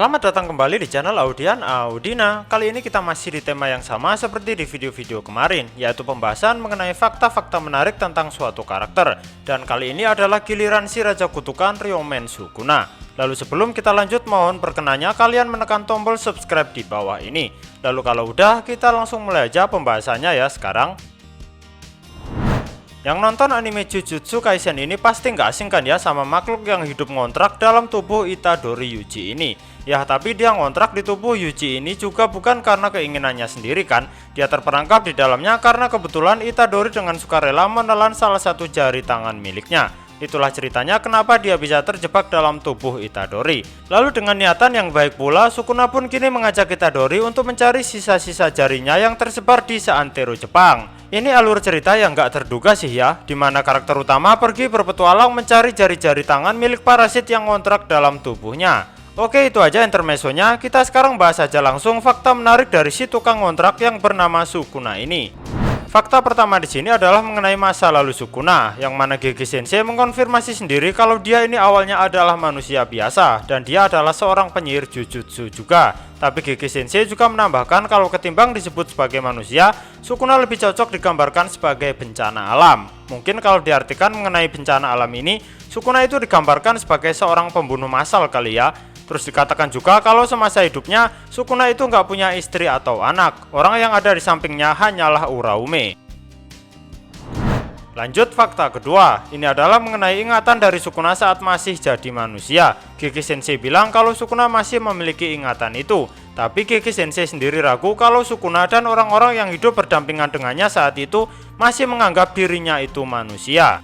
Selamat datang kembali di channel Audian Audina. Kali ini kita masih di tema yang sama seperti di video-video kemarin, yaitu pembahasan mengenai fakta-fakta menarik tentang suatu karakter. Dan kali ini adalah giliran si Raja Kutukan Ryomen Sukuna. Lalu sebelum kita lanjut, mohon perkenannya kalian menekan tombol subscribe di bawah ini. Lalu kalau udah, kita langsung mulai aja pembahasannya ya sekarang. Yang nonton anime Jujutsu Kaisen ini pasti nggak asing kan ya sama makhluk yang hidup ngontrak dalam tubuh Itadori Yuji ini. Ya, tapi dia ngontrak di tubuh Yuji ini juga bukan karena keinginannya sendiri kan. Dia terperangkap di dalamnya karena kebetulan Itadori dengan sukarela menelan salah satu jari tangan miliknya. Itulah ceritanya kenapa dia bisa terjebak dalam tubuh Itadori. Lalu dengan niatan yang baik pula, Sukuna pun kini mengajak Itadori untuk mencari sisa-sisa jarinya yang tersebar di seantero Jepang. Ini alur cerita yang gak terduga sih ya, dimana karakter utama pergi berpetualang mencari jari-jari tangan milik parasit yang ngontrak dalam tubuhnya. Oke, itu aja intermezzonya. Kita sekarang bahas aja langsung fakta menarik dari si tukang ngontrak yang bernama Sukuna ini. Fakta pertama di sini adalah mengenai masa lalu Sukuna, yang mana Gege Sensei mengkonfirmasi sendiri kalau dia ini awalnya adalah manusia biasa dan dia adalah seorang penyihir Jujutsu juga. Tapi Gege Sensei juga menambahkan kalau ketimbang disebut sebagai manusia, Sukuna lebih cocok digambarkan sebagai bencana alam. Mungkin kalau diartikan mengenai bencana alam ini, Sukuna itu digambarkan sebagai seorang pembunuh massal kali ya. Terus dikatakan juga kalau semasa hidupnya Sukuna itu nggak punya istri atau anak. Orang yang ada di sampingnya hanyalah Uraume. Lanjut fakta kedua, ini adalah mengenai ingatan dari Sukuna saat masih jadi manusia. Gege Sensei bilang kalau Sukuna masih memiliki ingatan itu. Tapi Gege Sensei sendiri ragu kalau Sukuna dan orang-orang yang hidup berdampingan dengannya saat itu masih menganggap dirinya itu manusia.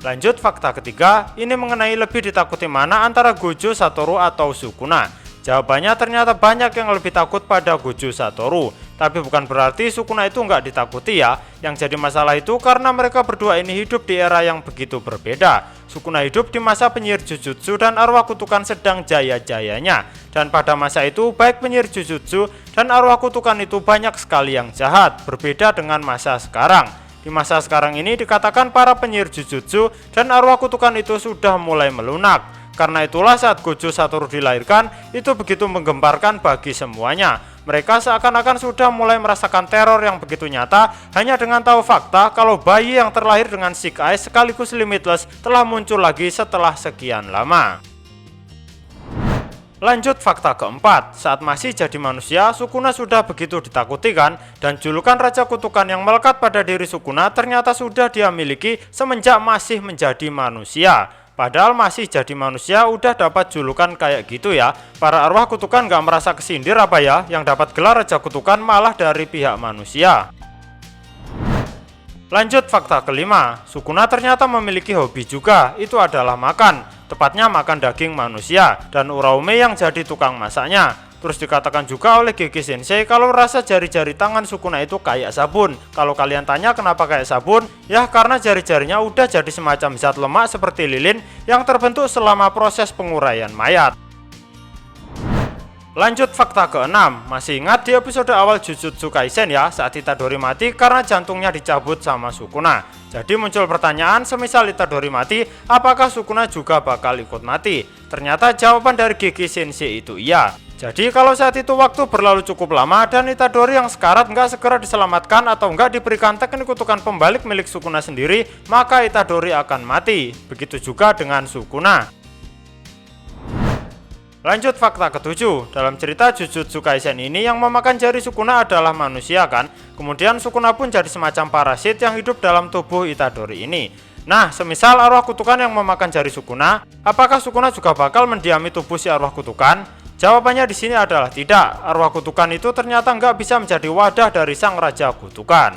Lanjut fakta ketiga, ini mengenai lebih ditakuti mana antara Gojo Satoru atau Sukuna. Jawabannya ternyata banyak yang lebih takut pada Gojo Satoru. Tapi bukan berarti Sukuna itu nggak ditakuti ya. Yang jadi masalah itu karena mereka berdua ini hidup di era yang begitu berbeda. Sukuna hidup di masa penyihir Jujutsu dan arwah kutukan sedang jaya-jayanya. Dan pada masa itu baik penyihir Jujutsu dan arwah kutukan itu banyak sekali yang jahat. Berbeda dengan masa sekarang. Di masa sekarang ini dikatakan para penyihir Jujutsu dan arwah kutukan itu sudah mulai melunak. Karena itulah saat Gojo Satoru dilahirkan, itu begitu menggemparkan bagi semuanya. Mereka seakan-akan sudah mulai merasakan teror yang begitu nyata hanya dengan tahu fakta kalau bayi yang terlahir dengan Sick Eyes sekaligus Limitless telah muncul lagi setelah sekian lama. Lanjut fakta keempat, saat masih jadi manusia, Sukuna sudah begitu ditakuti kan? Dan julukan Raja Kutukan yang melekat pada diri Sukuna ternyata sudah dia miliki semenjak masih menjadi manusia. Padahal masih jadi manusia udah dapat julukan kayak gitu ya. Para arwah kutukan gak merasa kesindir apa ya? Yang dapat gelar Raja Kutukan malah dari pihak manusia. Lanjut fakta kelima, Sukuna ternyata memiliki hobi juga, itu adalah makan. Tepatnya makan daging manusia, dan Uraume yang jadi tukang masaknya. Terus dikatakan juga oleh Gege Sensei kalau rasa jari-jari tangan Sukuna itu kayak sabun. Kalau kalian tanya kenapa kayak sabun, ya karena jari-jarinya udah jadi semacam zat lemak seperti lilin yang terbentuk selama proses penguraian mayat. Lanjut fakta keenam, masih ingat di episode awal Jujutsu Kaisen ya, saat Itadori mati karena jantungnya dicabut sama Sukuna. Jadi muncul pertanyaan, semisal Itadori mati, apakah Sukuna juga bakal ikut mati? Ternyata jawaban dari Gege Sensei itu iya. Jadi kalau saat itu waktu berlalu cukup lama dan Itadori yang sekarat nggak segera diselamatkan atau nggak diberikan teknik kutukan pembalik milik Sukuna sendiri, maka Itadori akan mati. Begitu juga dengan Sukuna. Lanjut fakta ketujuh, dalam cerita Jujutsu Kaisen ini yang memakan jari Sukuna adalah manusia kan? Kemudian Sukuna pun jadi semacam parasit yang hidup dalam tubuh Itadori ini. Nah, semisal arwah kutukan yang memakan jari Sukuna, apakah Sukuna juga bakal mendiami tubuh si arwah kutukan? Jawabannya di sini adalah tidak. Arwah kutukan itu ternyata nggak bisa menjadi wadah dari sang Raja Kutukan.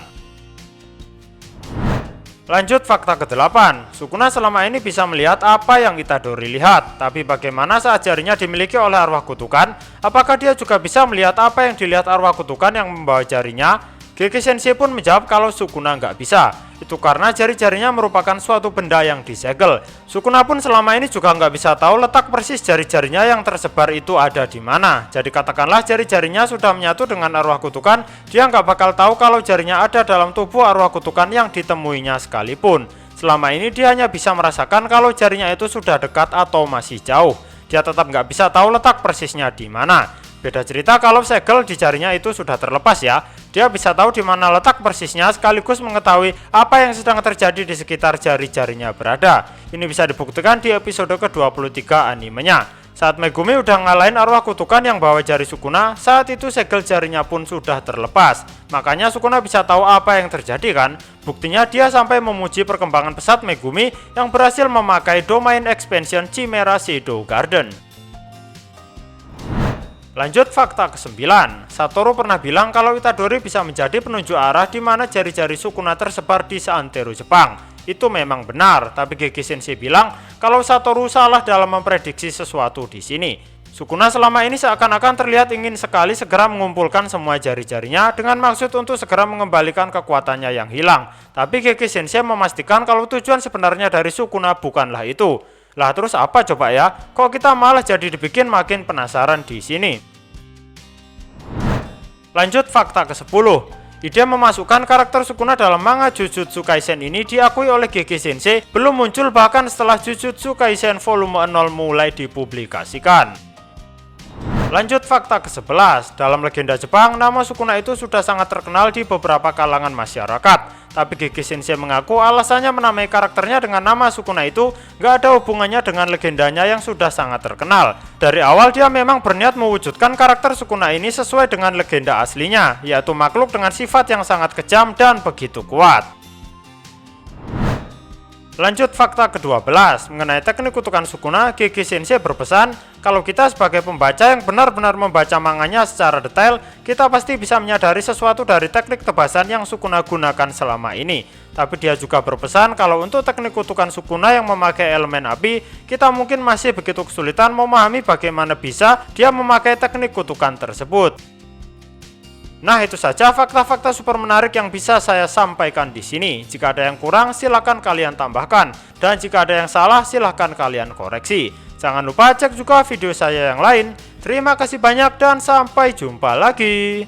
Lanjut fakta ke-8, Sukuna selama ini bisa melihat apa yang Itadori lihat. Tapi bagaimana saat jarinya dimiliki oleh arwah kutukan? Apakah dia juga bisa melihat apa yang dilihat arwah kutukan yang membawa jarinya? Gege Sensei pun menjawab kalau Sukuna nggak bisa. Itu karena jari-jarinya merupakan suatu benda yang disegel. Sukuna pun selama ini juga nggak bisa tahu letak persis jari-jarinya yang tersebar itu ada di mana. Jadi katakanlah jari-jarinya sudah menyatu dengan arwah kutukan, dia nggak bakal tahu kalau jarinya ada dalam tubuh arwah kutukan yang ditemuinya sekalipun. Selama ini dia hanya bisa merasakan kalau jarinya itu sudah dekat atau masih jauh. dia tetap nggak bisa tahu letak persisnya di mana. Beda cerita kalau segel di jarinya itu sudah terlepas ya. Dia bisa tahu di mana letak persisnya sekaligus mengetahui apa yang sedang terjadi di sekitar jari-jarinya berada. Ini bisa dibuktikan di episode ke-23 animenya. Saat Megumi udah ngalahin arwah kutukan yang bawa jari Sukuna, saat itu segel jarinya pun sudah terlepas. Makanya Sukuna bisa tahu apa yang terjadi kan? Buktinya dia sampai memuji perkembangan pesat Megumi yang berhasil memakai domain expansion Chimera Shadow Garden. Lanjut fakta ke-9, Satoru pernah bilang kalau Itadori bisa menjadi penunjuk arah di mana jari-jari Sukuna tersebar di seantero Jepang. Itu memang benar, tapi Gege Sensei bilang kalau Satoru salah dalam memprediksi sesuatu di sini. Sukuna selama ini seakan-akan terlihat ingin sekali segera mengumpulkan semua jari-jarinya dengan maksud untuk segera mengembalikan kekuatannya yang hilang. Tapi Gege Sensei memastikan kalau tujuan sebenarnya dari Sukuna bukanlah itu. Lah terus apa coba ya? Kok kita malah jadi dibikin makin penasaran di sini? Lanjut fakta ke-10. Ide memasukkan karakter Sukuna dalam manga Jujutsu Kaisen ini diakui oleh Gege Sensei belum muncul bahkan setelah Jujutsu Kaisen volume 0 mulai dipublikasikan. Lanjut fakta ke-11. Dalam legenda Jepang, nama Sukuna itu sudah sangat terkenal di beberapa kalangan masyarakat. Tapi Gege Sensei mengaku alasannya menamai karakternya dengan nama Sukuna itu gak ada hubungannya dengan legendanya yang sudah sangat terkenal. Dari awal dia memang berniat mewujudkan karakter Sukuna ini sesuai dengan legenda aslinya, yaitu makhluk dengan sifat yang sangat kejam dan begitu kuat. Lanjut fakta ke-12, mengenai teknik kutukan Sukuna, Gege Sensei berpesan kalau kita sebagai pembaca yang benar-benar membaca manganya secara detail, kita pasti bisa menyadari sesuatu dari teknik tebasan yang Sukuna gunakan selama ini. Tapi dia juga berpesan kalau untuk teknik kutukan Sukuna yang memakai elemen api, kita mungkin masih begitu kesulitan memahami bagaimana bisa dia memakai teknik kutukan tersebut. Nah, itu saja fakta-fakta super menarik yang bisa saya sampaikan di sini. Jika ada yang kurang, silahkan kalian tambahkan. Dan jika ada yang salah, silahkan kalian koreksi. Jangan lupa cek juga video saya yang lain. Terima kasih banyak dan sampai jumpa lagi.